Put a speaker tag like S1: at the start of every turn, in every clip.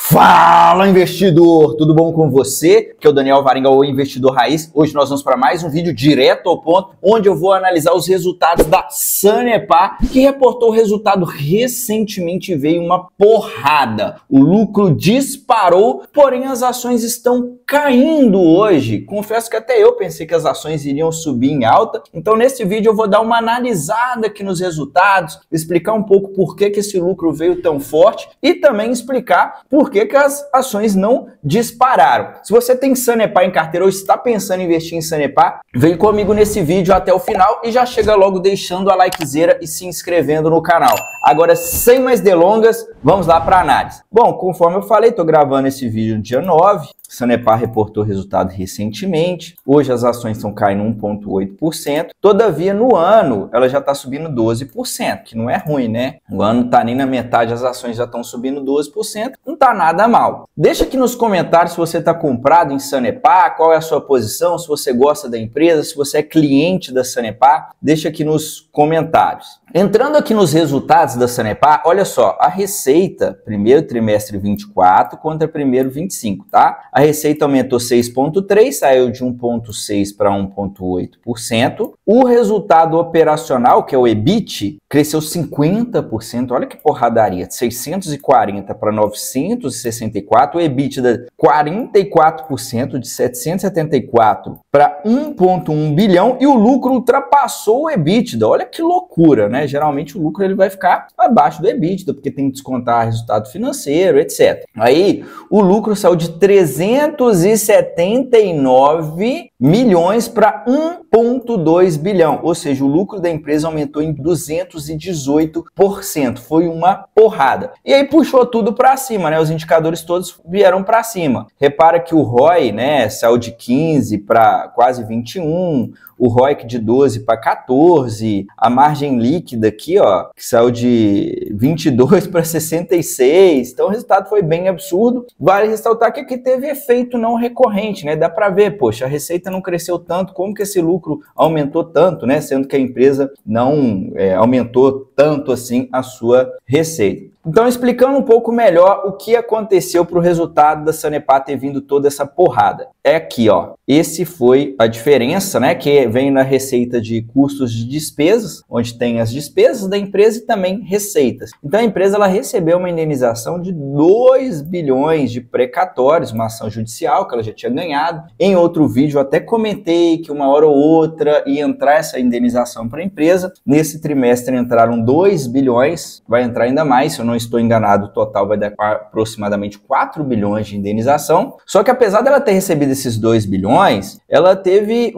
S1: Fala, investidor! Tudo bom com você? Aqui é o Daniel Varenga, o Investidor Raiz. Hoje nós vamos para mais um vídeo direto ao ponto, onde eu vou analisar os resultados da Sanepar, que reportou o resultado recentemente e veio uma porrada. O lucro disparou, porém as ações estão caindo hoje. Confesso que até eu pensei que as ações iriam subir em alta. Então nesse vídeo eu vou dar uma analisada aqui nos resultados, explicar um pouco por que esse lucro veio tão forte e também explicar por que as ações não dispararam. Se você tem Sanepar em carteira ou está pensando em investir em Sanepar, vem comigo nesse vídeo até o final e já chega logo deixando a likezeira e se inscrevendo no canal. Agora, sem mais delongas, vamos lá para a análise. Bom, conforme eu falei, estou gravando esse vídeo no dia 9. Sanepar reportou resultado recentemente. Hoje as ações estão caindo 1,8%. Todavia, no ano, ela já está subindo 12%, que não é ruim, né? O ano não está nem na metade, as ações já estão subindo 12%. Não está nada mal. Deixa aqui nos comentários se você está comprado em Sanepar, qual é a sua posição, se você gosta da empresa, se você é cliente da Sanepar. Deixa aqui nos comentários. Entrando aqui nos resultados da Sanepar, olha só, a receita, primeiro trimestre 24 contra primeiro 25, tá? A receita aumentou 6,3%, saiu de 1,6% para 1,8%. O resultado operacional, que é o EBIT, cresceu 50%. Olha que porradaria, de 640 para 964. O EBITDA, 44%, de 774 para 1,1 bilhão. E o lucro ultrapassou o EBITDA. Olha que loucura, né? Geralmente o lucro ele vai ficar abaixo do EBITDA, porque tem que descontar resultado financeiro, etc. Aí o lucro saiu de 379 milhões para 1,2 bilhão, ou seja, o lucro da empresa aumentou em 218%, foi uma porrada. E aí puxou tudo para cima, né? Os indicadores todos vieram para cima. Repara que o ROI, né, saiu de 15 para quase 21, o ROIC de 12 para 14, a margem líquida aqui, ó, que saiu de 22 para 66, então o resultado foi bem absurdo. Vale ressaltar que aqui teve efeito não recorrente, né? Dá para ver, poxa, a receita não cresceu tanto, como que esse lucro aumentou tanto, né? Sendo que a empresa não aumentou tanto assim a sua receita. Então, explicando um pouco melhor o que aconteceu para o resultado da Sanepar ter vindo toda essa porrada. É aqui, ó. Esse foi a diferença, né? Que vem na receita de custos de despesas, onde tem as despesas da empresa e também receitas. Então, a empresa ela recebeu uma indenização de 2 bilhões de precatórios, uma ação judicial que ela já tinha ganhado. Em outro vídeo, eu até comentei que uma hora ou outra ia entrar essa indenização para a empresa. Nesse trimestre entraram 2 bilhões, vai entrar ainda mais, se eu não estou enganado, o total vai dar aproximadamente 4 bilhões de indenização. Só que apesar dela ter recebido esses 2 bilhões, ela teve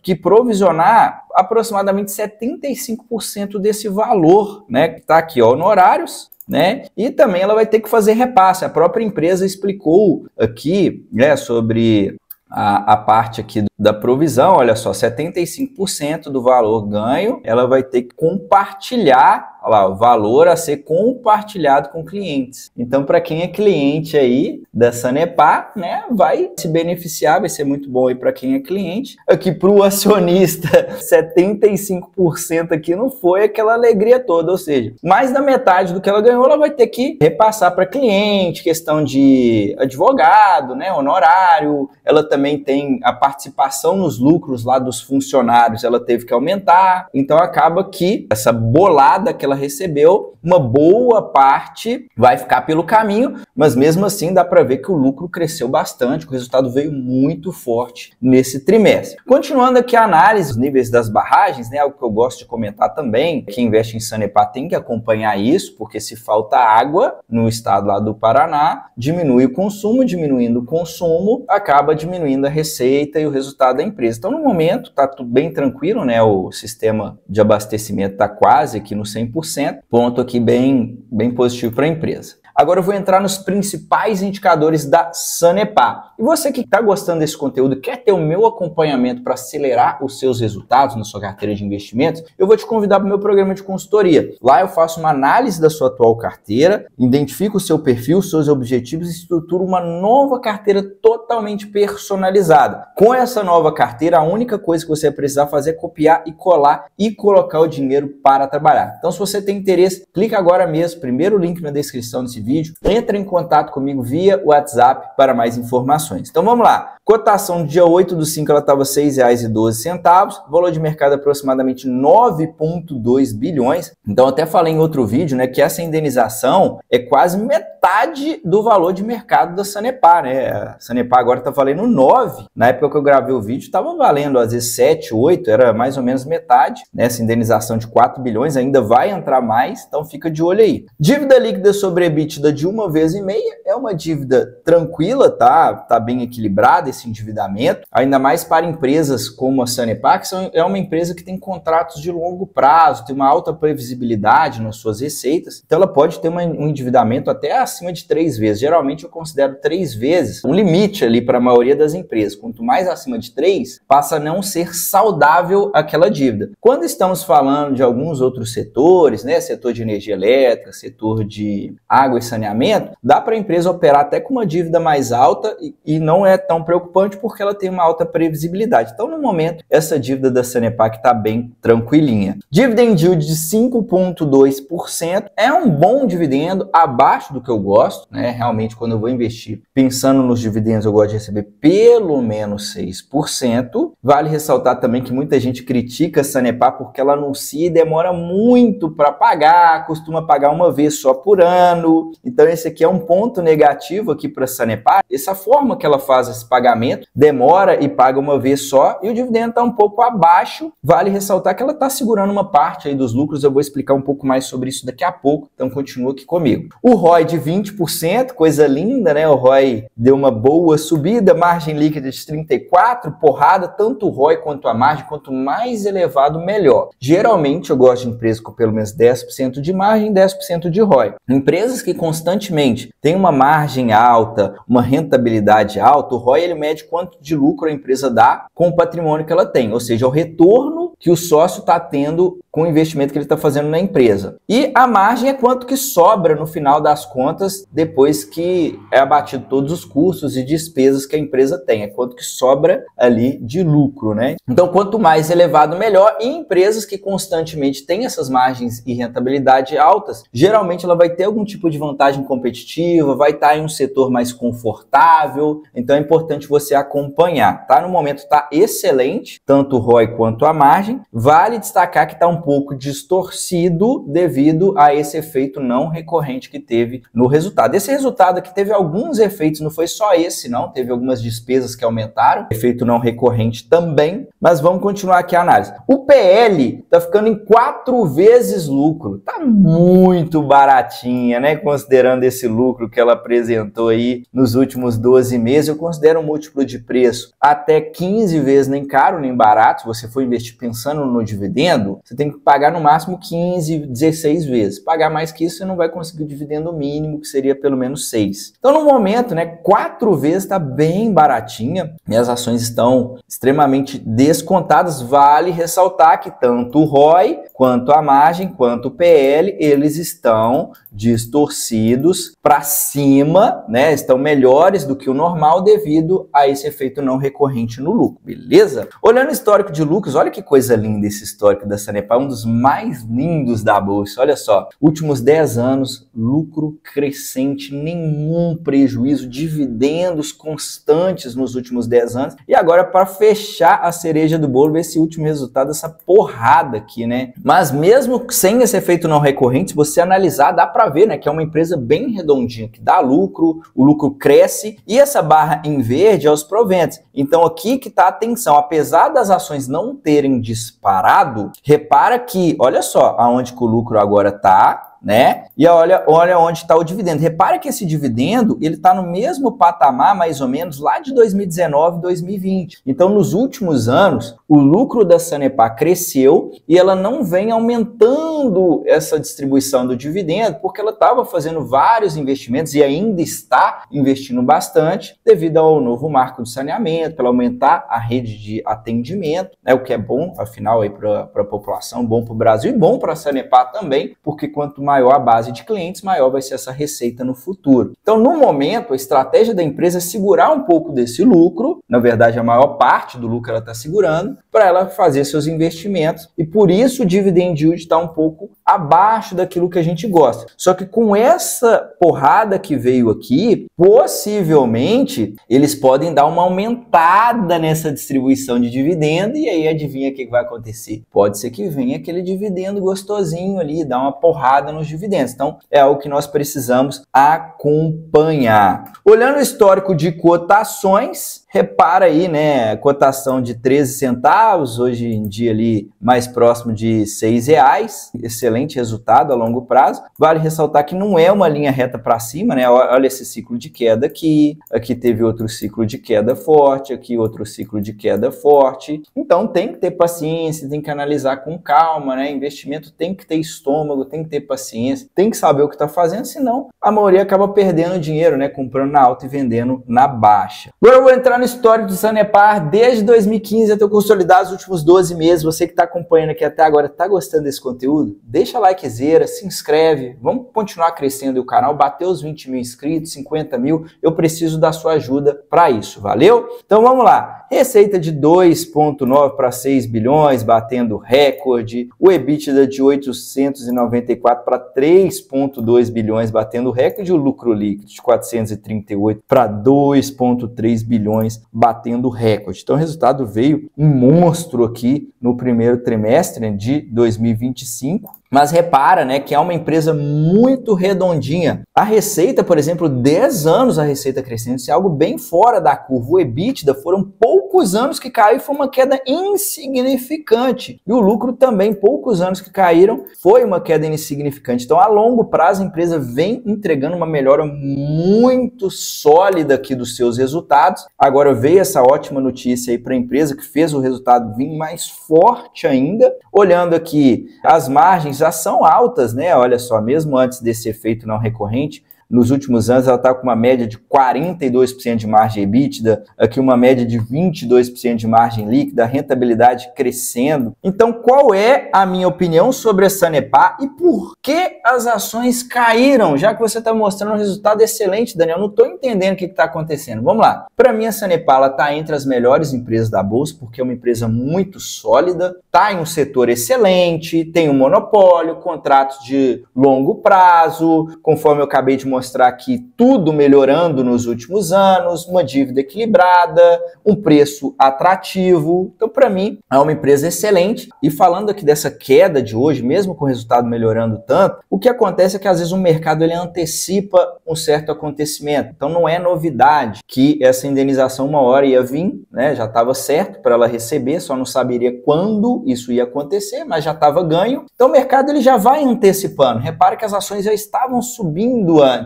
S1: que provisionar aproximadamente 75% desse valor, né? Que está aqui, ó, honorários, né? E também ela vai ter que fazer repasse. A própria empresa explicou aqui, né, sobre a parte aqui da provisão. Olha só, 75% do valor ganho, ela vai ter que compartilhar, olha lá, o valor a ser compartilhado com clientes. Então, para quem é cliente aí da Sanepar, né, vai se beneficiar, vai ser muito bom aí para quem é cliente. Aqui para o acionista, 75% aqui não foi aquela alegria toda, ou seja, mais da metade do que ela ganhou, ela vai ter que repassar para cliente, questão de advogado, né, honorário. Ela também tem a participação nos lucros lá dos funcionários, ela teve que aumentar. Então acaba que essa bolada que ela recebeu, uma boa parte vai ficar pelo caminho, mas mesmo assim dá para ver que o lucro cresceu bastante, o resultado veio muito forte nesse trimestre. Continuando aqui a análise dos níveis das barragens, né, algo que eu gosto de comentar também, quem investe em Sanepar tem que acompanhar isso, porque se falta água no estado lá do Paraná, diminui o consumo, diminuindo o consumo, acaba diminuindo a receita e o resultado da empresa. Então, no momento, está tudo bem tranquilo, né? O sistema de abastecimento está quase aqui no 100%, ponto aqui bem positivo para a empresa. Agora eu vou entrar nos principais indicadores da Sanepar. E você que está gostando desse conteúdo, quer ter o meu acompanhamento para acelerar os seus resultados na sua carteira de investimentos, eu vou te convidar para o meu programa de consultoria. Lá eu faço uma análise da sua atual carteira, identifico o seu perfil, os seus objetivos e estruturo uma nova carteira totalmente personalizada. Com essa nova carteira, a única coisa que você vai precisar fazer é copiar e colar e colocar o dinheiro para trabalhar. Então, se você tem interesse, clica agora mesmo, primeiro link na descrição desse vídeo, entra em contato comigo via WhatsApp para mais informações. Então vamos lá. Cotação do dia 8/5 ela estava R$ 6,12, valor de mercado aproximadamente 9,2 bilhões. Então até falei em outro vídeo, né, que essa indenização é quase metade do valor de mercado da Sanepar, né? A Sanepar agora está valendo 9. Na época que eu gravei o vídeo estava valendo às vezes 7, 8, era mais ou menos metade, né? Essa indenização de 4 bilhões ainda vai entrar mais, então fica de olho aí. Dívida líquida sobre EBITDA de 1,5 vezes é uma dívida tranquila, tá bem equilibrada esse endividamento, ainda mais para empresas como a Sanepar, que é uma empresa que tem contratos de longo prazo, tem uma alta previsibilidade nas suas receitas, então ela pode ter um endividamento até acima de 3 vezes. Geralmente eu considero 3 vezes um limite ali para a maioria das empresas. Quanto mais acima de 3, passa a não ser saudável aquela dívida. Quando estamos falando de alguns outros setores, né, setor de energia elétrica, setor de água e saneamento, dá para a empresa operar até com uma dívida mais alta e não é tão preocupante porque ela tem uma alta previsibilidade. Então, no momento, essa dívida da Sanepar está bem tranquilinha. Dividend yield de 5,2% é um bom dividendo, abaixo do que eu gosto, né? Realmente, quando eu vou investir, pensando nos dividendos, eu gosto de receber pelo menos 6%. Vale ressaltar também que muita gente critica a Sanepar porque ela anuncia e demora muito para pagar, costuma pagar uma vez só por ano. Então, esse aqui é um ponto negativo aqui para a Sanepar. Essa forma que ela faz esse pagamento, demora e paga uma vez só, e o dividendo está um pouco abaixo. Vale ressaltar que ela está segurando uma parte aí dos lucros, eu vou explicar um pouco mais sobre isso daqui a pouco, então continua aqui comigo. O ROI de 20%, coisa linda, né? O ROI deu uma boa subida, margem líquida de 34%, porrada, tanto o ROI quanto a margem, quanto mais elevado, melhor. Geralmente eu gosto de empresas com pelo menos 10% de margem e 10% de ROI. Empresas que constantemente têm uma margem alta, uma rentabilidade alta, o ROI ele mede quanto de lucro a empresa dá com o patrimônio que ela tem, ou seja, o retorno que o sócio está tendo com o investimento que ele está fazendo na empresa. E a margem é quanto que sobra no final das contas, depois que é abatido todos os custos e despesas que a empresa tem, é quanto que sobra ali de lucro, né? Então, quanto mais elevado, melhor. E empresas que constantemente têm essas margens e rentabilidade altas, geralmente ela vai ter algum tipo de vantagem competitiva, vai estar em um setor mais confortável, então é importante você acompanhar, tá? No momento está excelente, tanto o ROI quanto a margem. Vale destacar que está um pouco distorcido devido a esse efeito não recorrente que teve no resultado. Esse resultado aqui teve alguns efeitos, não foi só esse não, teve algumas despesas que aumentaram, efeito não recorrente também, mas vamos continuar aqui a análise. O PL está ficando em 4 vezes lucro, tá muito baratinha, né? Considerando esse lucro que ela apresentou aí nos últimos 12 meses, eu considero um múltiplo de preço até 15 vezes nem caro nem barato. Se você for investir pensando no dividendo, você tem que pagar no máximo 15, 16 vezes. Pagar mais que isso, você não vai conseguir o dividendo mínimo, que seria pelo menos 6. Então, no momento, né, 4 vezes está bem baratinha. Minhas ações estão extremamente descontadas. Vale ressaltar que tanto o ROI, quanto a margem, quanto o PL, eles estão distorcidos para cima, né? Estão melhores do que o normal devido a esse efeito não recorrente no lucro, beleza? Olhando o histórico de lucros, olha que coisa linda esse histórico da Sanepar, um dos mais lindos da bolsa. Olha só, últimos 10 anos, lucro crescente, nenhum prejuízo, dividendos constantes nos últimos 10 anos. E agora, para fechar a cereja do bolo, esse último resultado, essa porrada aqui, né? Mas mesmo sem esse efeito não recorrente, se você analisar, dá para ver, né, que é uma empresa bem redondinha, que dá lucro, o lucro cresce, e essa barra em verde é os proventos. Então aqui que tá a atenção, apesar das ações não terem disparado, repara que, olha só, aonde que o lucro agora tá, né? E olha onde está o dividendo. Repara que esse dividendo, ele está no mesmo patamar, mais ou menos, lá de 2019, 2020. Então, nos últimos anos, o lucro da Sanepar cresceu e ela não vem aumentando essa distribuição do dividendo, porque ela estava fazendo vários investimentos e ainda está investindo bastante devido ao novo marco de saneamento, para aumentar a rede de atendimento, né? O que é bom, afinal, para a população, bom para o Brasil e bom para a Sanepar também, porque quanto mais maior a base de clientes, maior vai ser essa receita no futuro. Então, no momento, a estratégia da empresa é segurar um pouco desse lucro, na verdade, a maior parte do lucro ela está segurando, para ela fazer seus investimentos, e por isso o dividend yield está um pouco abaixo daquilo que a gente gosta. Só que com essa porrada que veio aqui, possivelmente eles podem dar uma aumentada nessa distribuição de dividendo, e aí adivinha o que vai acontecer? Pode ser que venha aquele dividendo gostosinho ali, dar uma porrada nos dividendos. Então, é algo que nós precisamos acompanhar. Olhando o histórico de cotações, repara aí, né, cotação de 13 centavos, hoje em dia ali mais próximo de R$6, excelente resultado a longo prazo. Vale ressaltar que não é uma linha reta para cima, né, olha esse ciclo de queda aqui teve outro ciclo de queda forte, aqui outro ciclo de queda forte. Então tem que ter paciência, tem que analisar com calma, né, investimento tem que ter estômago, tem que ter paciência, tem que saber o que está fazendo, senão a maioria acaba perdendo dinheiro, né, comprando na alta e vendendo na baixa. Agora eu vou entrar no histórico do Sanepar desde 2015 até consolidar os últimos 12 meses. Você que está acompanhando aqui até agora, está gostando desse conteúdo? Deixa likezeira, se inscreve, vamos continuar crescendo o canal, bater os 20 mil inscritos, 50 mil, eu preciso da sua ajuda para isso, valeu? Então vamos lá, receita de 2,9 para 6 bilhões, batendo recorde, o EBITDA de 894 para 3,2 bilhões, batendo recorde, o lucro líquido de 438 para 2,3 bilhões, batendo recorde. Então o resultado veio um monstro aqui no primeiro trimestre, né, de 2025. Mas repara, né, que é uma empresa muito redondinha. A receita, por exemplo, 10 anos a receita crescendo, isso é algo bem fora da curva. O EBITDA foram poucos anos que caiu, foi uma queda insignificante. E o lucro também, poucos anos que caíram, foi uma queda insignificante. Então, a longo prazo, a empresa vem entregando uma melhora muito sólida aqui dos seus resultados. Agora veio essa ótima notícia aí para a empresa, que fez o resultado vir mais forte ainda. Olhando aqui, as margens já são altas, né? Olha só, mesmo antes desse efeito não recorrente, nos últimos anos ela está com uma média de 42% de margem EBITDA, aqui uma média de 22% de margem líquida, rentabilidade crescendo. Então, qual é a minha opinião sobre a Sanepar e por que as ações caíram? Já que você está mostrando um resultado excelente, Daniel, não estou entendendo o que está acontecendo. Vamos lá. Para mim, a Sanepar está entre as melhores empresas da Bolsa, porque é uma empresa muito sólida, está em um setor excelente, tem um monopólio, contratos de longo prazo, conforme eu acabei de mostrar aqui, tudo melhorando nos últimos anos, uma dívida equilibrada, um preço atrativo. Então, para mim, é uma empresa excelente. E falando aqui dessa queda de hoje, mesmo com o resultado melhorando tanto, o que acontece é que às vezes o mercado ele antecipa um certo acontecimento. Então, não é novidade que essa indenização uma hora ia vir, né? Já estava certo para ela receber, só não saberia quando isso ia acontecer, mas já estava ganho. Então, o mercado ele já vai antecipando. Repare que as ações já estavam subindo antes.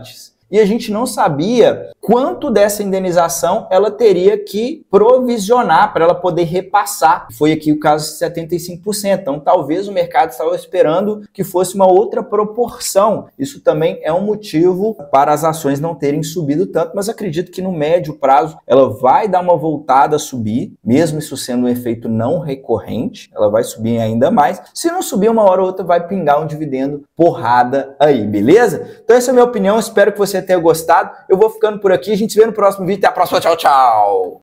S1: E a gente não sabia quanto dessa indenização ela teria que provisionar para ela poder repassar. Foi aqui o caso de 75%. Então, talvez o mercado estava esperando que fosse uma outra proporção. Isso também é um motivo para as ações não terem subido tanto, mas acredito que no médio prazo ela vai dar uma voltada a subir, mesmo isso sendo um efeito não recorrente, ela vai subir ainda mais. Se não subir, uma hora ou outra vai pingar um dividendo porrada aí, beleza? Então essa é a minha opinião, espero que você tenha gostado. Eu vou ficando por aqui, a gente se vê no próximo vídeo. Até a próxima, tchau, tchau!